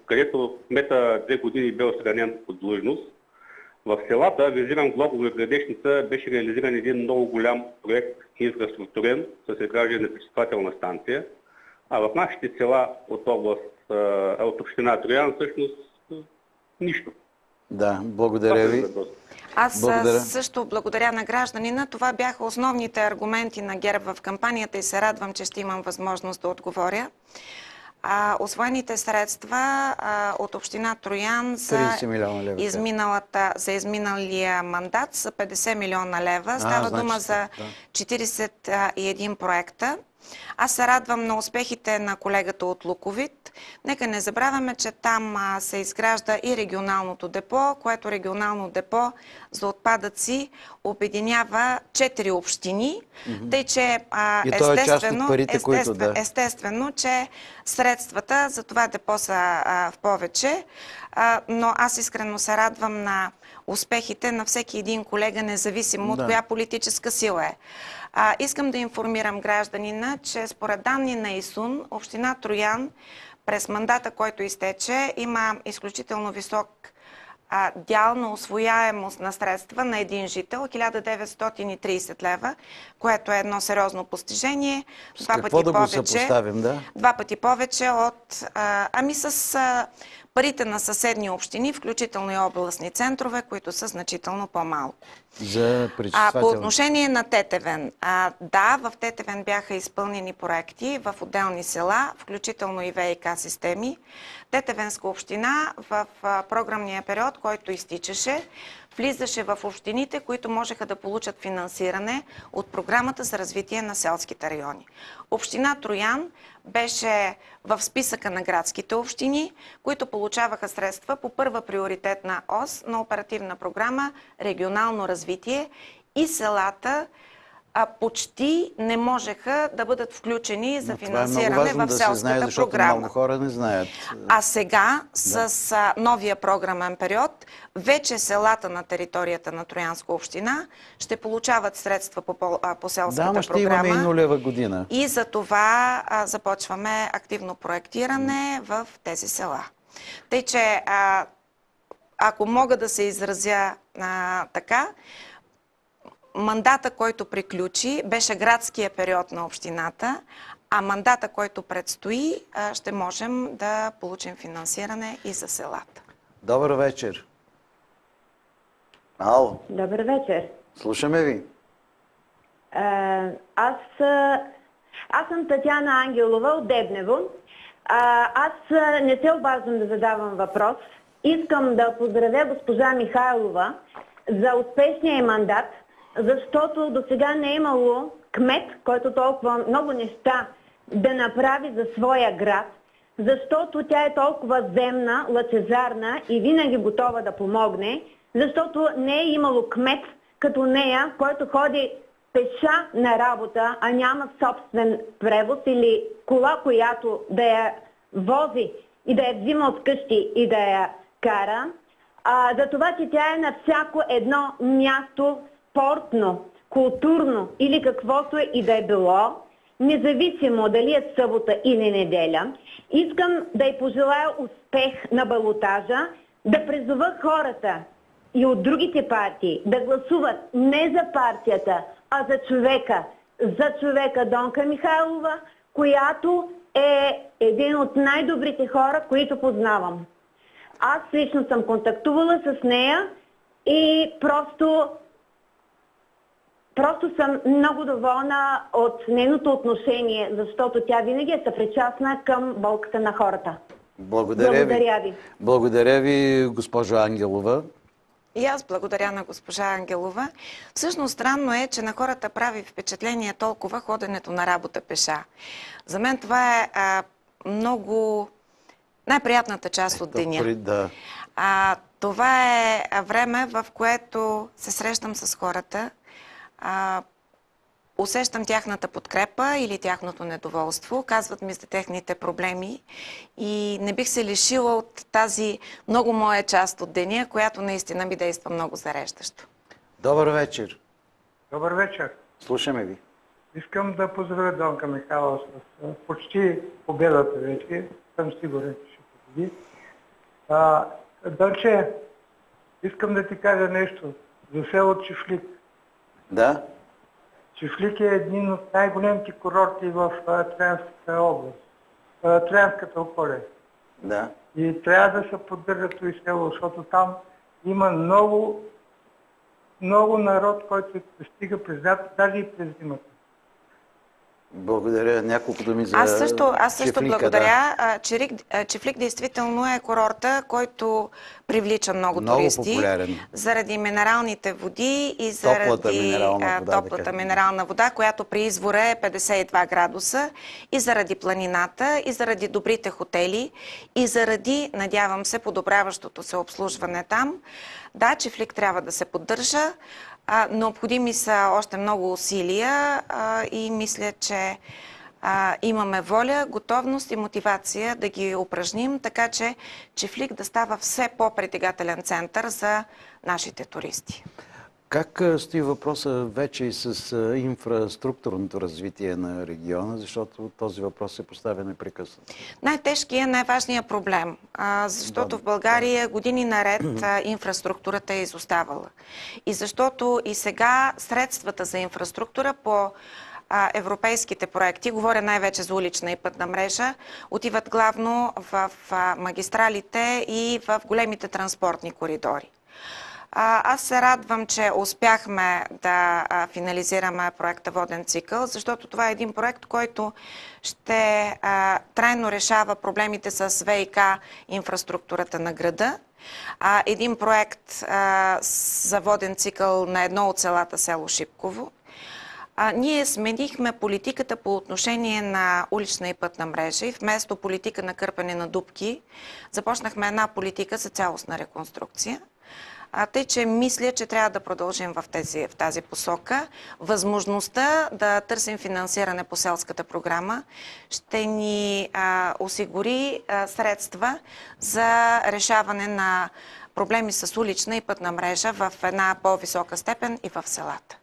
където кмета 2 години бе отстранен от длъжност, в селата, визирам Глобово и Градешница, беше реализиран един много голям проект инфраструктурен с изграждане на пречиствателна станция, а в нашите села от област, от община Троян всъщност нищо. Да, благодаря ви. Аз също благодаря на гражданина. Това бяха основните аргументи на ГЕРБ в кампанията и се радвам, че ще имам възможност да отговоря. Усвоените средства от община Троян за изминалия мандат са 50 милиона лева. Става дума за 41 проекта. Аз се радвам на успехите на колегата от Луковит. Нека не забравяме, че там се изгражда и регионалното депо, което регионално депо за отпадъци обединява 4 общини. Тъй, че естествено, че средствата за това депо са в повече, но аз искрено се радвам на успехите на всеки един колега, независимо от коя политическа сила е. Искам да информирам гражданина, че според данни на ИСУН, община Троян през мандата, който изтече, има изключително висок дял на усвояемост на средства на един жител, 1930 лева, което е едно сериозно постижение. Два пъти повече от... с парите на съседни общини, включително и областни центрове, които са значително по-малко. По отношение на Тетевен. Да, в Тетевен бяха изпълнени проекти в отделни села, включително и ВиК системи. Тетевенска община в програмния период, който изтичаше, влизаше в общините, които можеха да получат финансиране от програмата за развитие на селските райони. Община Троян беше в списъка на градските общини, които получаваха средства по първа приоритетна ос на оперативна програма регионално развитие и селата почти не можеха да бъдат включени за финансиране в селската програма. Много хора не знаят. А сега, с новия програмен период, вече селата на територията на Троянска община ще получават средства по селската програма. Ще имаме и нулева година. И за това започваме активно проектиране в тези села. Тъй, че ако мога да се изразя така, мандата, който приключи, беше градския период на общината, а мандата, който предстои, ще можем да получим финансиране и за селата. Добър вечер. Ало. Добър вечер. Слушаме ви. Аз съм Татяна Ангелова от Дебнево. Аз не се обаждам да задавам въпрос. Искам да поздравя госпожа Михайлова за успешния мандат, защото до сега не е имало кмет, който толкова много неща да направи за своя град, защото тя е толкова земна, лъчезарна и винаги готова да помогне, защото не е имало кмет като нея, който ходи пеша на работа, а няма собствен превоз или кола, която да я вози и да я взима от къщи и да я кара, за това, че тя е на всяко едно място спортно, културно или каквото и да е било, независимо дали е събота или неделя. Искам да й пожелая успех на балотажа, да призова хората и от другите партии да гласуват не за партията, а за човека Донка Михайлова, която е един от най-добрите хора, които познавам. Аз лично съм контактувала с нея и просто съм много доволна от нейното отношение, защото тя винаги е съпричастна към болката на хората. Благодаря ви. Благодаря ви, госпожо Ангелова. И аз благодаря на госпожа Ангелова. Всъщност странно е, че на хората прави впечатление толкова ходенето на работа пеша. За мен това е много най-приятната част от деня. Да. Това е време, в което се срещам с хората, усещам тяхната подкрепа или тяхното недоволство, казват ми за техните проблеми и не бих се лишила от тази много моя част от деня, която наистина ми действа много зареждащо. Добър вечер. Добър вечер. Слушаме ви. Искам да поздравя Донка Михайлова с почти победата вече. Съм сигурен, че ще победи. Донче, искам да ти кажа нещо за село Чифлик. Да? Чифлик е един от най-големите курорти в Троянската област, Троянската околие. Да. И трябва да се поддържа това село, защото там има много народ, който стига през лято, даже и през зимата. Благодаря. Няколко думи за Аз също благодаря. Да. Чифлик действително е курорта, който привлича много туристи. Популярен. Заради минералните води и заради топлата минерална вода, която при извора е 52 градуса, и заради планината, и заради добрите хотели, и заради, надявам се, подобряващото се обслужване там. Да, Чифлик трябва да се поддържа. Необходими са още много усилия и мисля, че имаме воля, готовност и мотивация да ги упражним, така че Чифлик да става все по-притегателен център за нашите туристи. Как стои въпроса вече и с инфраструктурното развитие на региона, защото този въпрос се поставя непрекъснато? Най-тежкият, най-важният проблем, защото в България години наред инфраструктурата е изоставала. И защото и сега средствата за инфраструктура по европейските проекти, говоря най-вече за улична и пътна мрежа, отиват главно в магистралите и в големите транспортни коридори. Аз се радвам, че успяхме да финализираме проекта Воден цикъл, защото това е един проект, който ще трайно решава проблемите с ВиК инфраструктурата на града. Един проект за воден цикъл на едно от селата, село Шипково. Ние сменихме политиката по отношение на улична и пътна мрежа и вместо политика на кърпане на дупки, започнахме една политика за цялостна реконструкция. Тъй, че мисля, че трябва да продължим в тази посока. Възможността да търсим финансиране по селската програма ще ни осигури средства за решаване на проблеми с улична и пътна мрежа в една по-висока степен и в селата.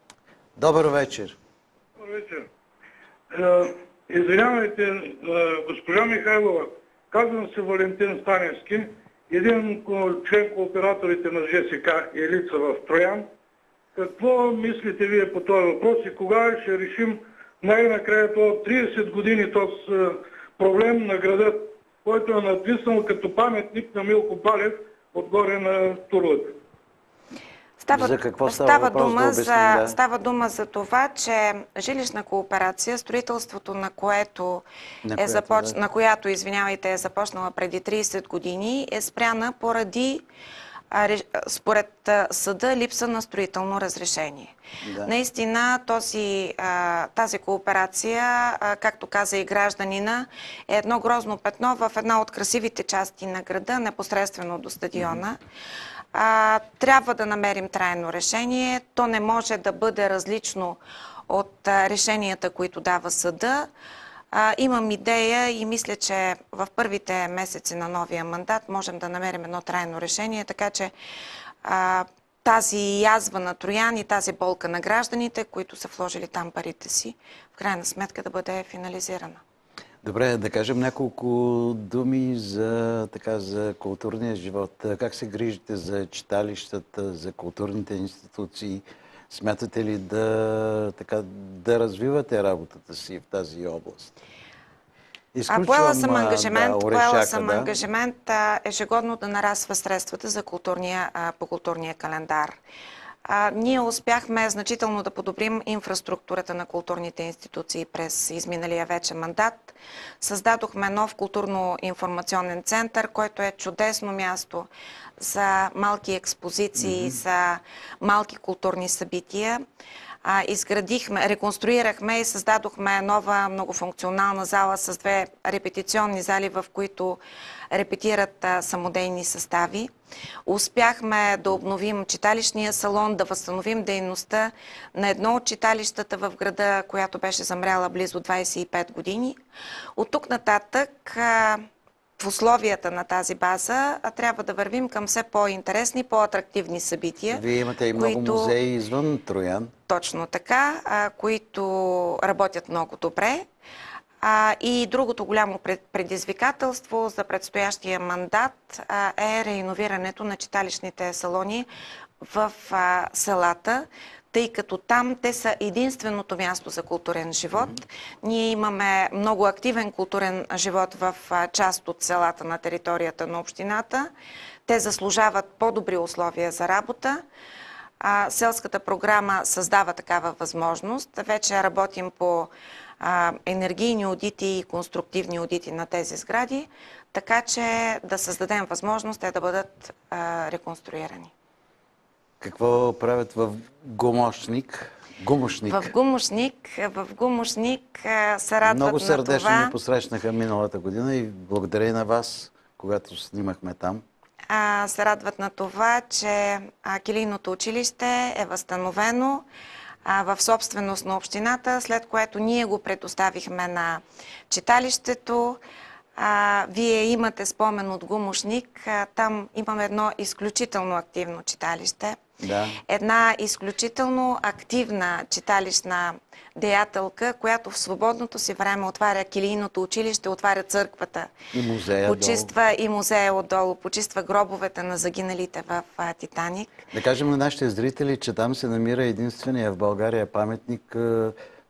Добър вечер. Добър вечер. Извинявайте, госпожа Михайлова, казвам се Валентин Станевски, един член кооператорите на ЖСК Елица в Троян. Какво мислите вие по този въпрос и кога ще решим най-накрая това 30 години този проблем на града, който е надвиснал като паметник на Милко Балев отгоре на Турлата? Става дума за това, че жилищна кооперация, строителството на която е започнала преди 30 години, е спряна поради, според съда, липса на строително разрешение. Да. Наистина тази кооперация, както каза и гражданина, е едно грозно петно в една от красивите части на града, непосредствено до стадиона. Трябва да намерим трайно решение. То не може да бъде различно от решенията, които дава съда. Имам идея и мисля, че в първите месеци на новия мандат можем да намерим едно трайно решение, така че тази язва на Троян и тази болка на гражданите, които са вложили там парите си, в крайна сметка да бъде финализирана. Добре, да кажем няколко думи за културния живот. Как се грижите за читалищата, за културните институции? Смятате ли да развивате работата си в тази област? Поела съм ангажимент ежегодно да нараства средствата по културния календар. Ние успяхме значително да подобрим инфраструктурата на културните институции през изминалия вече мандат. Създадохме нов културно-информационен център, който е чудесно място за малки експозиции, за малки културни събития. Реконструирахме и създадохме нова многофункционална зала с 2 репетиционни зали, в които репетират самодейни състави. Успяхме да обновим читалищния салон, да възстановим дейността на едно от читалищата в града, която беше замряла близо 25 години. От тук нататък в условията на тази база трябва да вървим към все по-интересни, по-атрактивни събития. Вие имате и много музеи извън Троян. Точно така, които работят много добре. И другото голямо предизвикателство за предстоящия мандат е реиновирането на читалищните салони в селата, тъй като там те са единственото място за културен живот. Ние имаме много активен културен живот в част от селата на територията на общината. Те заслужават по-добри условия за работа. Селската програма създава такава възможност. Вече работим по енергийни аудити и конструктивни аудити на тези сгради, така че да създадем възможност те да бъдат реконструирани. Какво правят в Гумошник? В Гумошник се радват много сърдечно на това. ни посрещнаха миналата година и благодаря и на вас, когато снимахме там. Се радват на това, че килийното училище е възстановено в собственост на общината, след което ние го предоставихме на читалището. Вие имате спомен от Гумошник. Там имаме едно изключително активно читалище. Да. Една изключително активна читалищна деятелка, която в свободното си време отваря килийното училище, отваря църквата. И музея почиства и музея отдолу, почиства гробовете на загиналите в Титаник. Да кажем на нашите зрители, че там се намира единствения в България паметник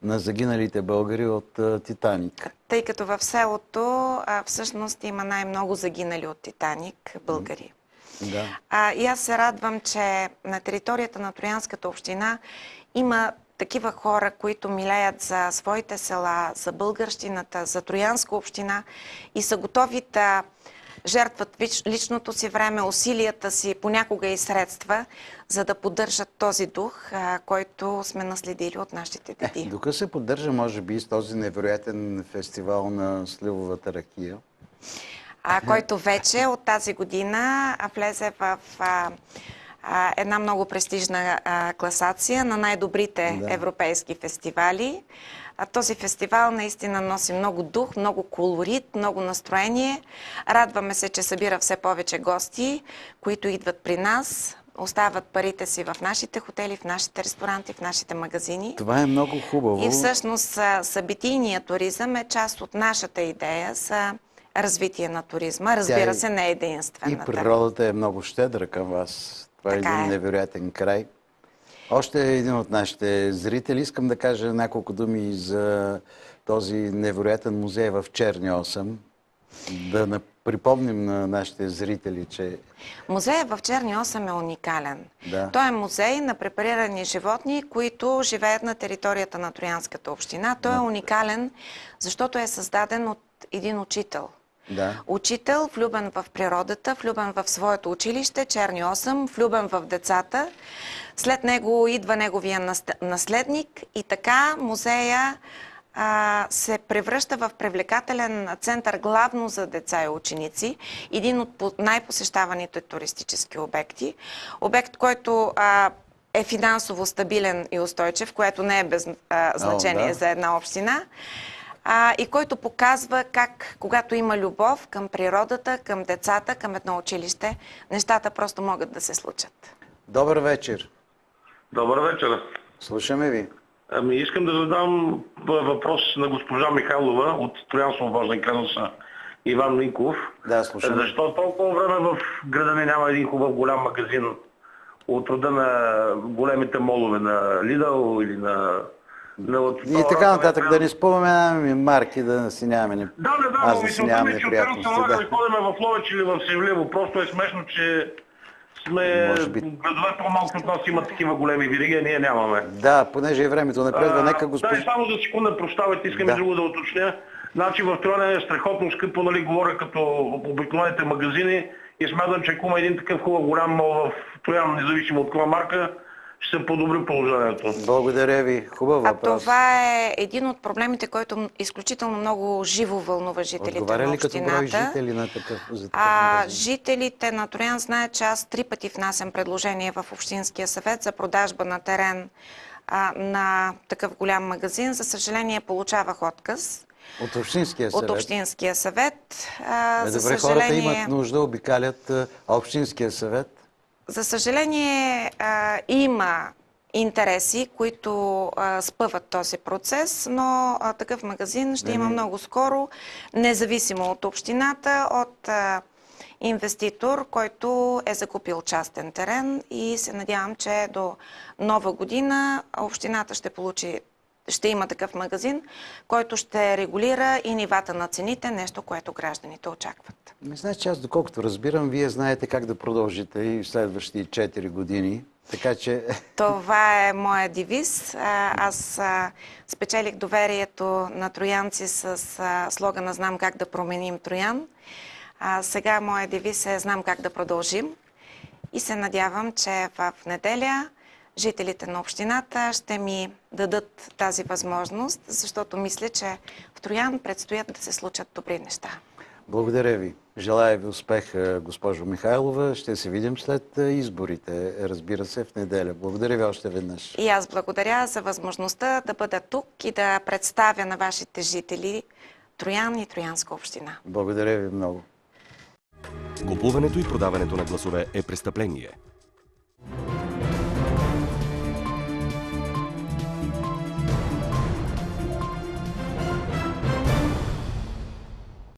на загиналите българи от Титаник. Тъй като в селото всъщност има най-много загинали от Титаник българи. Да. И аз се радвам, че на територията на Троянската община има такива хора, които милеят за своите села, за българщината, за Троянска община и са готови да жертват личното си време, усилията си, понякога и средства, за да поддържат този дух, който сме наследили от нашите деди. Духа се поддържа, може би, с този невероятен фестивал на сливовата ракия. Който вече от тази година влезе в една много престижна класация на най-добрите европейски фестивали. Този фестивал наистина носи много дух, много колорит, много настроение. Радваме се, че събира все повече гости, които идват при нас, остават парите си в нашите хотели, в нашите ресторанти, в нашите магазини. Това е много хубаво. И всъщност събитийният туризъм е част от нашата идея за развитие на туризма. Разбира се, не е единствената. И природата е много щедра към вас. Това е един невероятен край. Още един от нашите зрители. Искам да кажа няколко думи за този невероятен музей в Черни 8. Да припомним на нашите зрители, че... Музеят в Черни 8 е уникален. Да. Той е музей на препарирани животни, които живеят на територията на Троянската община. Той е уникален, защото е създаден от един учител. Да. Учител, влюбен в природата, влюбен в своето училище, Черни 8, влюбен в децата. След него идва неговия наследник и така музея се превръща в привлекателен център главно за деца и ученици. Един от най-посещаваните туристически обекти. Обект, който е финансово стабилен и устойчив, което не е без значение за една община. и който показва как, когато има любов към природата, към децата, към едно училище, нещата просто могат да се случат. Добър вечер. Добър вечер. Слушаме ви. Искам да задам въпрос на госпожа Михайлова от Троян Свобожден кръст на Иван Минков. Да, слушаме. Защо толкова време в града ни няма един хубав голям магазин от рода на големите молове на Lidl или на и така нататък, да не споменаваме марки, да си нямаме но мисълта ми, че оттам се налага да ходим в Ловеч или в Севлиево. Просто е смешно, че градове по-малко от нас имат такива големи вериги, а ние нямаме. Да, понеже и времето напредва, нека Да, само за секунда, прощавайте, искам и друго да уточня. Значи в Троян е страхотно скъпо, нали, говоря като обикновените магазини и смятам, че ако има един такъв хубав голям мол в Троян, независимо от коя марка, ще се подобри положението. Благодаря ви. Хубав въпрос. Това е един от проблемите, който изключително много живо вълнува жителите на общината. Отговаря ли като брой жители на такъв магазин? Жителите на Троян знаят, че аз 3 пъти внасям предложение в Общинския съвет за продажба на терен на такъв голям магазин. За съжаление, получавах отказ. От Общинския съвет? От Общинския съвет. Добре, хората имат нужда, обикалят Общинския съвет. За съжаление, има интереси, които спъват този процес, но такъв магазин ще има много скоро, независимо от общината, от инвеститор, който е закупил частен терен и се надявам, че до нова година общината ще има такъв магазин, който ще регулира и нивата на цените, нещо, което гражданите очакват. Значи аз, доколкото разбирам, вие знаете как да продължите и в следващите 4 години. Така че... Това е моя девиз. Аз спечелих доверието на троянци с слогана "Знам как да променим Троян". Сега моя девиз е "Знам как да продължим". И се надявам, че в неделя жителите на общината ще ми дадат тази възможност, защото мисля, че в Троян предстоят да се случат добри неща. Благодаря ви. Желая ви успех, госпожо Михайлова. Ще се видим след изборите, разбира се, в неделя. Благодаря ви още веднъж. И аз благодаря за възможността да бъда тук и да представя на вашите жители Троян и Троянска община. Благодаря ви много. Купуването и продаването на гласове е престъпление.